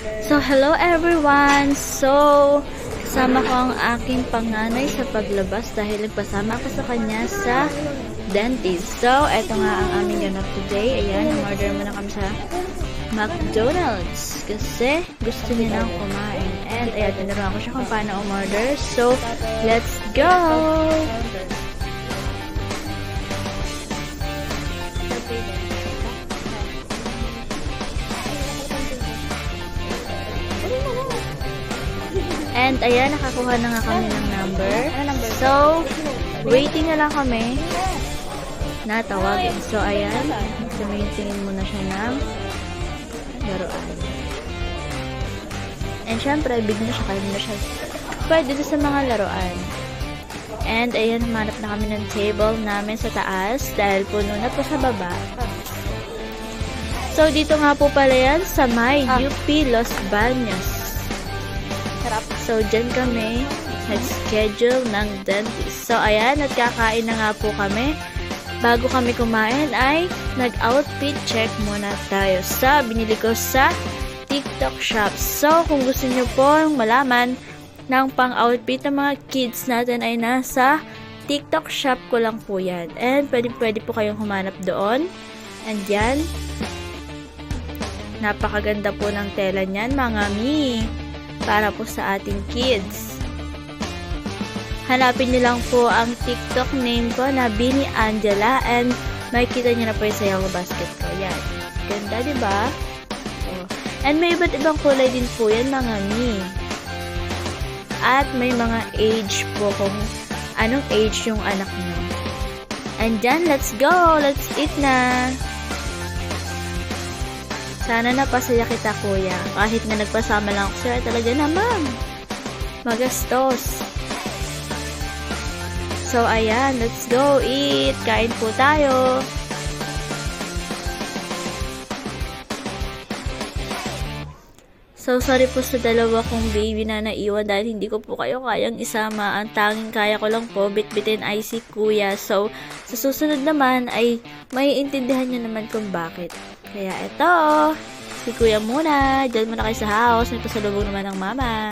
So, hello everyone! So, kasama ko ang aking panganay sa paglabas dahil nagpasama ako sa kanya sa dentist. So, eto nga ang aming ganap today. Ayan, umorder muna kami sa McDonald's kasi gusto niya nang kumain. And ayan, tinuruan ko siya kung paano umorder. So, let's go! And ayan, nakakuha na nga kami ng number. So, waiting na lang kami na tawagin. So, ayan, tingin muna siya ng laruan. And syempre, big na siya, kaya na siya pwede sa mga laruan. And ayan, humanap na kami ng table namin sa taas dahil puno na po sa baba. So, dito nga po pala yan sa may UP Los Baños. So, dyan kami nag-schedule ng dentist. So, ayan, nagkakain na nga po kami. Bago kami kumain ay nag-outfit check muna tayo sa binili ko sa TikTok shop. So, kung gusto nyo po malaman ng pang-outfit ng mga kids natin ay nasa TikTok shop ko lang po yan. And pwede po kayong humanap doon. And yan, napakaganda po ng tela niyan, mga mi. Para po sa ating kids. Hanapin niyo lang po ang TikTok name ko na Bini Angela and makikita niyo na po yung sa yellow basket ko. Yan. Ganda, diba? Oh. And may iba't ibang kulay din po yan, mga mi. At may mga age po kung anong age yung anak niyo. And dyan, let's go! Let's eat na! Sana napasaya kita, kuya. Kahit na nagpasama lang ako sa'yo, talaga naman. Magastos. So, ayan. Let's go eat. Kain po tayo. So, sorry po sa dalawa kong baby na naiwan dahil hindi ko po kayo kayang isama. Ang tanging kaya ko lang po, bitbitin ay si kuya. So, sa susunod naman ay maiintindihan nyo naman kung bakit. Kaya eto, si kuya muna. Diyan muna kayo sa house. May pasalubong naman ng mama.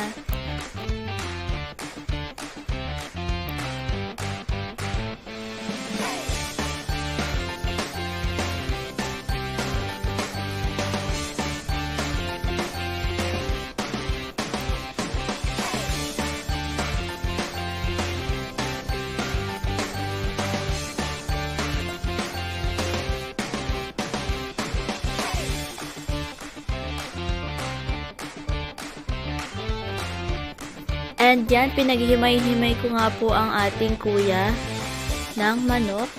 And yan, pinaghihimay-himay ko nga po ang ating kuya ng manok.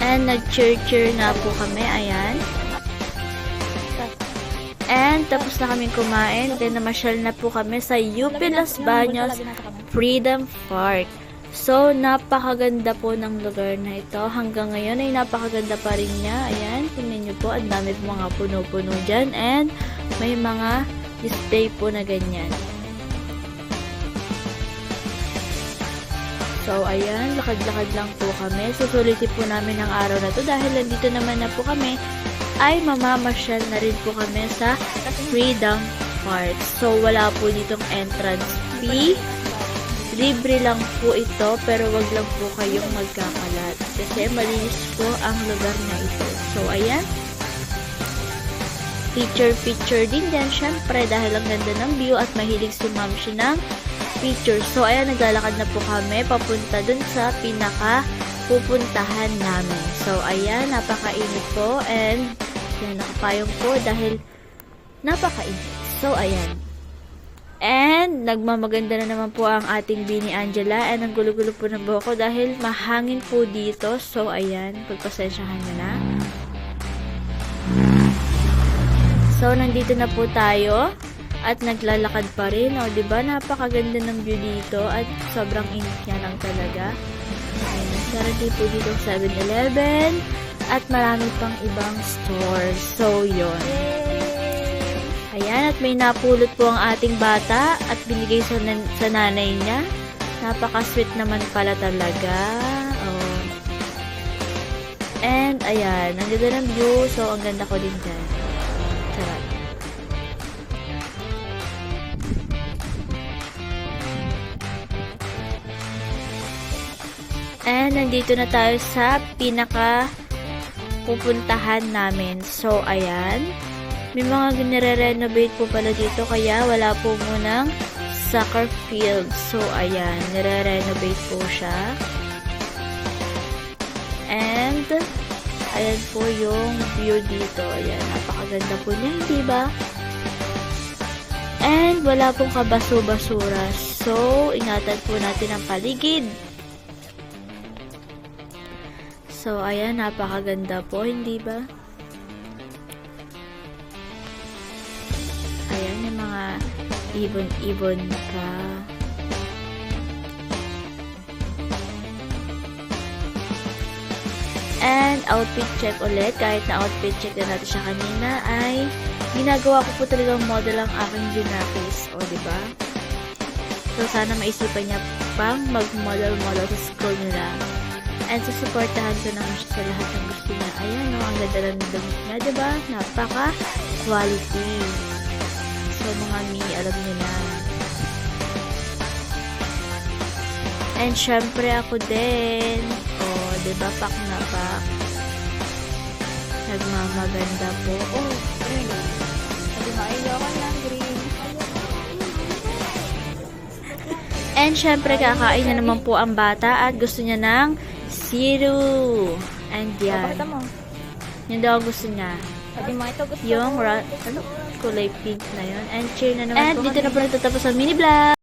And nag-cheer-cheer na po kami, ayan. And tapos na kami kumain, then namasyal na po kami sa UP Los Baños Freedom Park. So, napakaganda po ng lugar na ito. Hanggang ngayon ay napakaganda pa rin niya. Ayan, tingnan nyo po, ang dami po mga puno-puno dyan. And may mga display po na ganyan. So, ayan, lakad-lakad lang po kami. Susulitin po namin ang araw na to dahil nandito naman na po kami ay mamamasyal na rin po kami sa Freedom Park. So, wala po ditong entrance fee. Libre lang po ito, pero wag lang po kayong magkakalat. Kasi malinis po ang lugar na ito. So, ayan. Picture din yan, syempre, dahil ang ganda ng view at mahilig si ma'am siya ng picture. So, ayan, naglalakad na po kami papunta dun sa pupuntahan namin. So, ayan, napakainit po and yan, nakapayong po dahil napakainit. So, ayan. And, nagmamaganda na naman po ang ating Bini Angela and ang gulo-gulo po ng buhok ko dahil mahangin po dito. So, ayan, pagpasensyahan nyo na. So, nandito na po tayo at naglalakad pa rin. O, diba? Napakaganda ng view dito at sobrang init niya lang talaga. Ayan, darating po dito 7-Eleven. at marami pang ibang stores. So, yon. Ayan, at may napulot po ang ating bata at binigay sa nanay niya. Napaka-sweet naman pala talaga. Oh. And, ayan, ang ganda ng view. So, ang ganda ko din dyan. Sarap. And, nandito na tayo sa pinaka pupuntahan namin. So, ayan. May mga nire-renovate po pala dito kaya wala po munang soccer field. So, ayan. Nire-renovate po siya. And, ayan po yung view dito. Ayan. Napakaganda po niya, di ba? And, wala pong kabaso-basura. So, ingatan po natin ang paligid. So, ayan. Napakaganda po, hindi ba? Ayan, yung mga ibon-ibon pa. And, outfit check ulit. Kahit na outfit check na natin siya kanina, ay ginagawa ko po talagang model ang aking junakis. O, diba? So, sana maisipan niya pang mag-model-model sa school nila. And, susuportahan ko naman siya sa lahat ng gusto niya. Ayan, no, ang ganda ng damit niya, diba? Napaka-quality. So, mga mi, alam niyo na. And, syempre, ako din. O, diba, pak na pak. Nagmamaganda po. Oh, green. Sabi mo, ayoko ng green. And, syempre, kakain na naman po ang bata at gusto niya ng siru. And, yan. Yan daw gusto niya. Sabi mo, ito gusto Yung, kulay pink na yun. And, cheer na naman po. And, dito na po nagtatapos ang mini vlog.